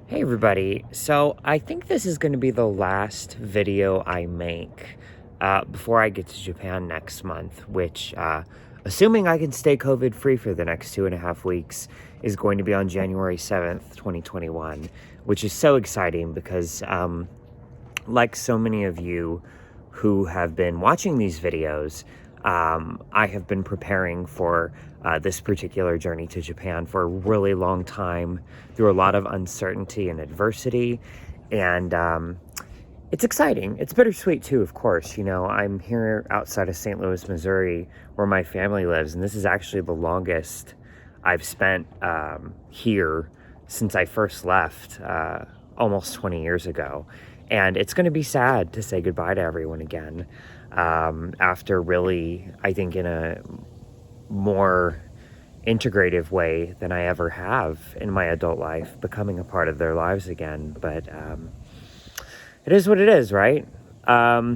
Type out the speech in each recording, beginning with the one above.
Hey everybody, so I think this is going to be the last video I make before I get to Japan next month, which, assuming I can stay COVID free for the next 2.5 weeks, is going to be on January 7th, 2021, which is so exciting because, like so many of you who have been watching these videos, I have been preparing for this particular journey to Japan for a really long time through a lot of uncertainty and adversity. And it's exciting. It's bittersweet too, of course. You know, I'm here outside of St. Louis, Missouri, where my family lives. And this is actually the longest I've spent here since I first left almost 20 years ago. And it's going to be sad to say goodbye to everyone again after really, I think, in a more integrative way than I ever have in my adult life, becoming a part of their lives again. But it is what it is, right? So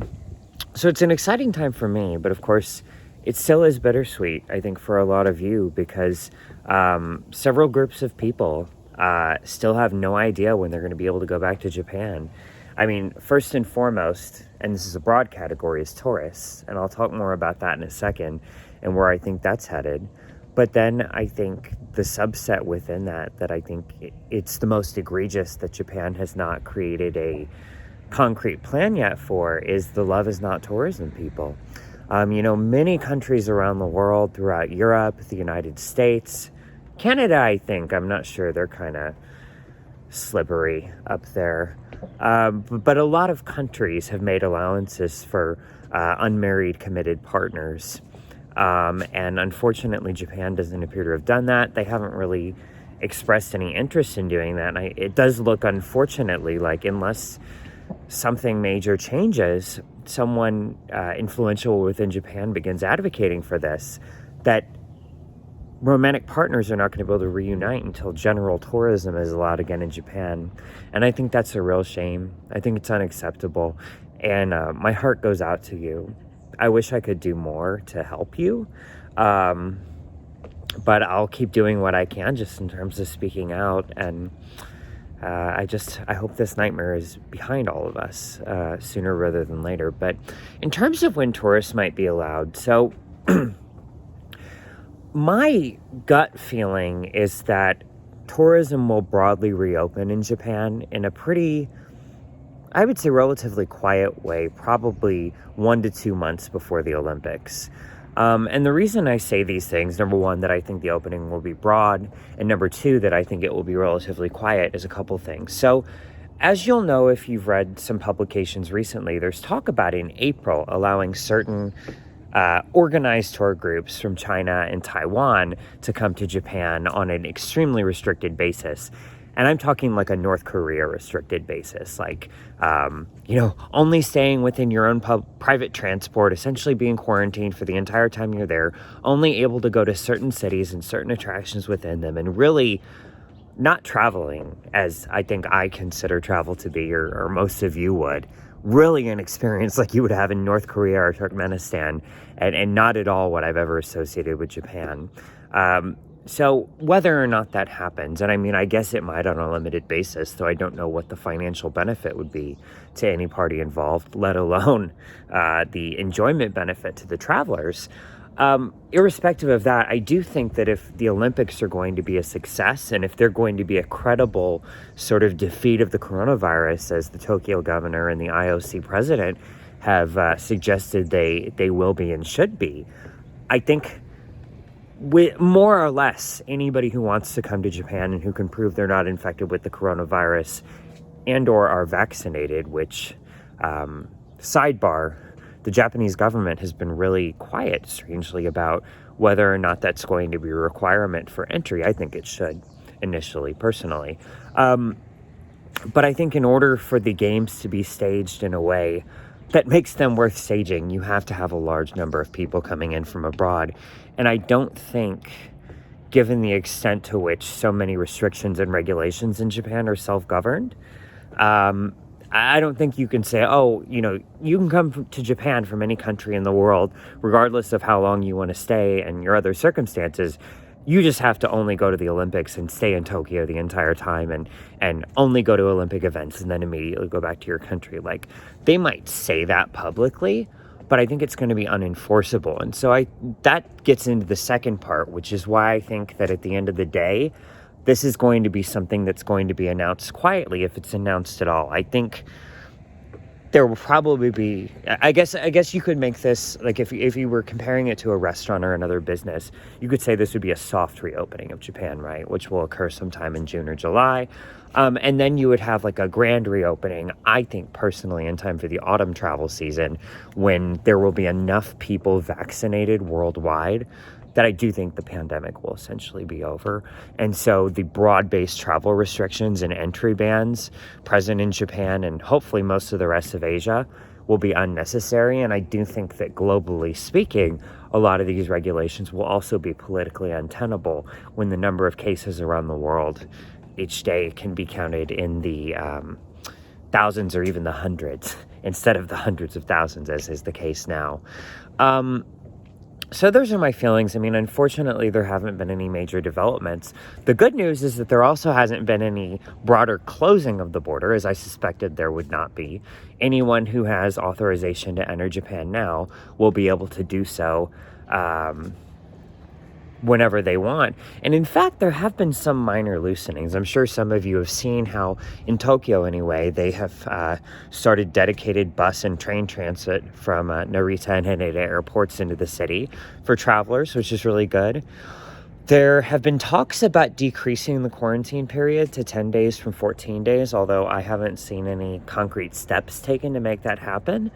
it's an exciting time for me, but of course, it still is bittersweet, I think, for a lot of you, because several groups of people still have no idea when they're going to be able to go back to Japan. I mean, first and foremost, and this is a broad category, is tourists, and I'll talk more about that in a second and where I think that's headed. But then I think the subset within that I think it's the most egregious that Japan has not created a concrete plan yet for, is the love is not tourism people. Many countries around the world, throughout Europe, the United States, Canada, I think, I'm not sure, they're kind of slippery up there. But a lot of countries have made allowances for unmarried committed partners. And unfortunately, Japan doesn't appear to have done that. They haven't really expressed any interest in doing that. And it does look, unfortunately, like unless something major changes, someone influential within Japan begins advocating for this, that romantic partners are not going to be able to reunite until general tourism is allowed again in Japan. And I think that's a real shame. I think it's unacceptable. And my heart goes out to you. I wish I could do more to help you. But I'll keep doing what I can just in terms of speaking out. And I hope this nightmare is behind all of us sooner rather than later. But in terms of when tourists might be allowed, so my gut feeling is that tourism will broadly reopen in Japan in a pretty, I would say, relatively quiet way, probably 1 to 2 months before the Olympics. And the reason I say these things, number one, that I think the opening will be broad, and number two, that I think it will be relatively quiet, is a couple things. So, as you'll know if you've read some publications recently, there's talk about in April allowing certain organized tour groups from China and Taiwan to come to Japan on an extremely restricted basis. And I'm talking like a North Korea restricted basis, like, only staying within your own private transport, essentially being quarantined for the entire time you're there, only able to go to certain cities and certain attractions within them, and really not traveling as I think I consider travel to be, or most of you would. Really an experience like you would have in North Korea or Turkmenistan, and not at all what I've ever associated with Japan. So whether or not that happens, and I mean, I guess it might on a limited basis, though I don't know what the financial benefit would be to any party involved, let alone the enjoyment benefit to the travelers. Irrespective of that, I do think that if the Olympics are going to be a success, and if they're going to be a credible sort of defeat of the coronavirus, as the Tokyo governor and the IOC president have suggested they will be and should be, I think with more or less anybody who wants to come to Japan and who can prove they're not infected with the coronavirus and or are vaccinated, which, sidebar, the Japanese government has been really quiet, strangely, about whether or not that's going to be a requirement for entry. I think it should, initially, personally. But I think in order for the games to be staged in a way that makes them worth staging, you have to have a large number of people coming in from abroad. And I don't think, given the extent to which so many restrictions and regulations in Japan are self-governed, I don't think you can say, you can come to Japan from any country in the world, regardless of how long you want to stay and your other circumstances, you just have to only go to the Olympics and stay in Tokyo the entire time and only go to Olympic events and then immediately go back to your country. Like, they might say that publicly, but I think it's going to be unenforceable. And so that gets into the second part, which is why I think that at the end of the day, this is going to be something that's going to be announced quietly, if it's announced at all. I think there will probably be, I guess you could make this, like, if you were comparing it to a restaurant or another business, you could say this would be a soft reopening of Japan, right? Which will occur sometime in June or July. And then you would have like a grand reopening, I think personally, in time for the autumn travel season, when there will be enough people vaccinated worldwide that I do think the pandemic will essentially be over. And so the broad-based travel restrictions and entry bans present in Japan and hopefully most of the rest of Asia will be unnecessary. And I do think that globally speaking, a lot of these regulations will also be politically untenable when the number of cases around the world each day can be counted in the thousands or even the hundreds instead of the hundreds of thousands, as is the case now. So those are my feelings. I mean, unfortunately, there haven't been any major developments. The good news is that there also hasn't been any broader closing of the border, as I suspected there would not be. Anyone who has authorization to enter Japan now will be able to do so whenever they want. And in fact, there have been some minor loosenings. I'm sure some of you have seen how, in Tokyo anyway, they have started dedicated bus and train transit from Narita and Haneda airports into the city for travelers, which is really good. There have been talks about decreasing the quarantine period to 10 days from 14 days, although I haven't seen any concrete steps taken to make that happen.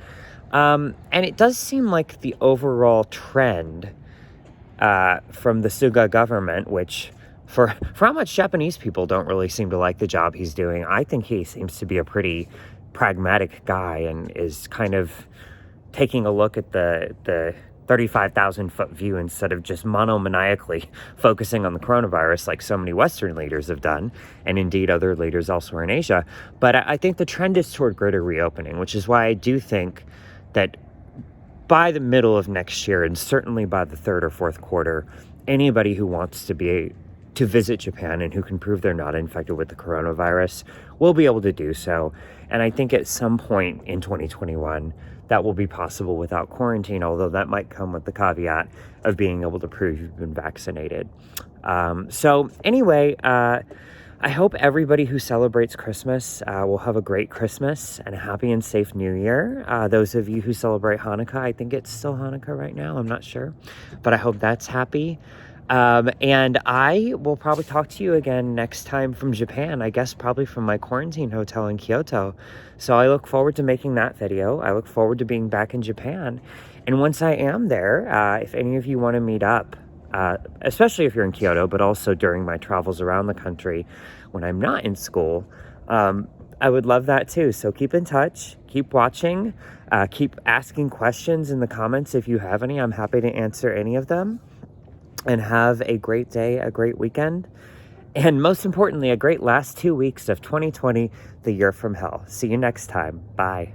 And it does seem like the overall trend from the Suga government, which for how much Japanese people don't really seem to like the job he's doing, I think he seems to be a pretty pragmatic guy and is kind of taking a look at the 35,000 foot view instead of just monomaniacally focusing on the coronavirus like so many Western leaders have done, and indeed other leaders elsewhere in Asia. But I think the trend is toward greater reopening, which is why I do think that by the middle of next year, and certainly by the third or fourth quarter, anybody who wants to visit Japan and who can prove they're not infected with the coronavirus will be able to do so. And I think at some point in 2021, that will be possible without quarantine, although that might come with the caveat of being able to prove you've been vaccinated. So anyway, I hope everybody who celebrates Christmas will have a great Christmas and a happy and safe New Year. Those of you who celebrate Hanukkah, I think it's still Hanukkah right now, I'm not sure, but I hope that's happy. And I will probably talk to you again next time from Japan, I guess probably from my quarantine hotel in Kyoto. So I look forward to making that video. I look forward to being back in Japan. And once I am there, if any of you want to meet up, especially if you're in Kyoto, but also during my travels around the country when I'm not in school, I would love that too. So keep in touch, keep watching, keep asking questions in the comments if you have any. I'm happy to answer any of them. And have a great day, a great weekend, and most importantly, a great last 2 weeks of 2020, the year from hell. See you next time. Bye.